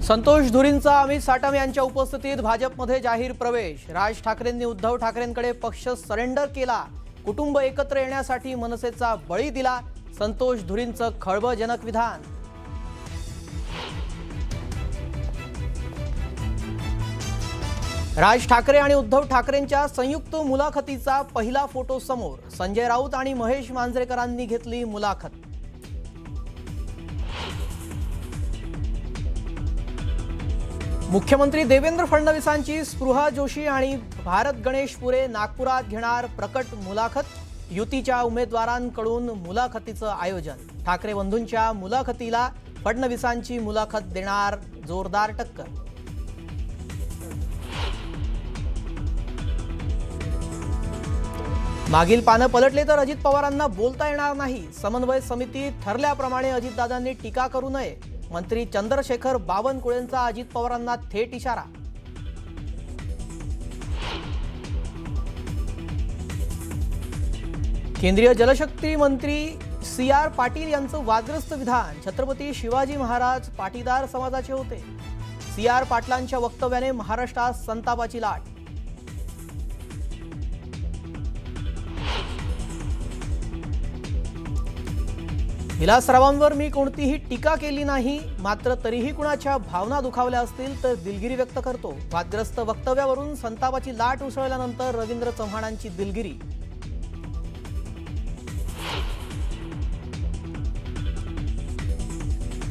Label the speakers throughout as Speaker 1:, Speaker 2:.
Speaker 1: संतोष धुरींचा अमित साटम यांच्या उपस्थितीत भाजपमध्ये जाहीर प्रवेश। राज ठाकरेंनी उद्धव ठाकरेंकडे पक्ष सरेंडर केला। कुटुंब एकत्र येण्यासाठी मनसेचा बळी दिला। संतोष धुरींचं खळबळजनक विधान। राज ठाकरे आणि उद्धव ठाकरेंच्या संयुक्त मुलाखतीचा पहिला फोटो समोर। संजय राऊत आणि महेश मांजरेकरांनी घेतली मुलाखत। मुख्यमंत्री देवेंद्र फडणवीसांची स्पृहा जोशी आणि भारत गणेश पुरे नागपुरात घेणार प्रकट मुलाखत। युतीच्या उमेदवारांकडून मुलाखतीचं आयोजन। ठाकरे बंधूंच्या मुलाखतीला फडणवीसांची मुलाखत देणार जोरदार टक्कर। मागील पानं पलटले तर अजित पवारांना बोलता येणार नाही। समन्वय समिती ठरल्याप्रमाणे अजितदादांनी टीका करू नये। मंत्री चंद्रशेखर बावनकुळेंचा अजित पवारांना थेट इशारा। केंद्रीय जलशक्ती मंत्री सी.आर. पाटील यांचं वादग्रस्त विधान। छत्रपती शिवाजी महाराज पाटीदार समाजाचे होते। सी.आर. पाटलांच्या वक्तव्याने महाराष्ट्रात संतापाची लाट। विलासरावांवर मी कोणतीही टीका केली नाही, मात्र तरीही कुणाच्या भावना दुखावल्या असतील तर दिलगिरी व्यक्त करतो। वादग्रस्त वक्तव्यावरून संतापाची लाट उसळल्यानंतर रवींद्र चव्हाणांची दिलगिरी।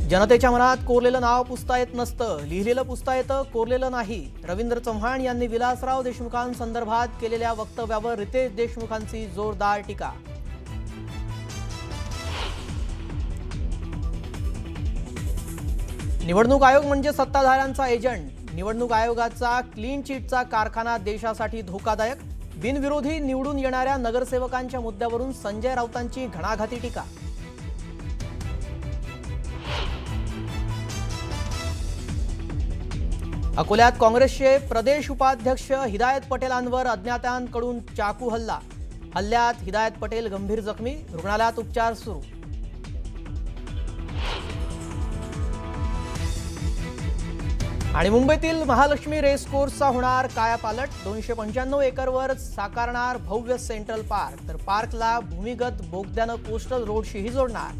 Speaker 1: जनतेच्या मनात कोरलेलं नाव पुसता येत नसतं, लिहिलेलं पुसता येतं, कोरलेलं नाही। रवींद्र चव्हाण यांनी विलासराव देशमुखांसंदर्भात केलेल्या वक्तव्यावर रितेश देशमुखांची जोरदार टीका। निवडणूक आयोग म्हणजे सत्ताधाऱ्यांचा एजंट। निवडणूक आयोगाचा क्लीन चिटचा कारखाना देशासाठी धोकादायक। बिनविरोधी निवडून येणाऱ्या नगरसेवकांच्या मुद्द्यावरून संजय राऊतांची घणाघाती टीका। अकोल्यात काँग्रेसचे प्रदेश उपाध्यक्ष हिदायत पटेलांवर अज्ञातांकडून चाकू हल्ला। हल्ल्यात हिदायत पटेल गंभीर जखमी, रुग्णालयात उपचार सुरू। आणि मुंबईतील महालक्ष्मी रेसकोर्सचा होणार कायापालट। 295 एकरवर साकारणार भव्य सेंट्रल पार्क, तर पार्कला भूमिगत बोगद्यानं कोस्टल रोडशीही जोडणार।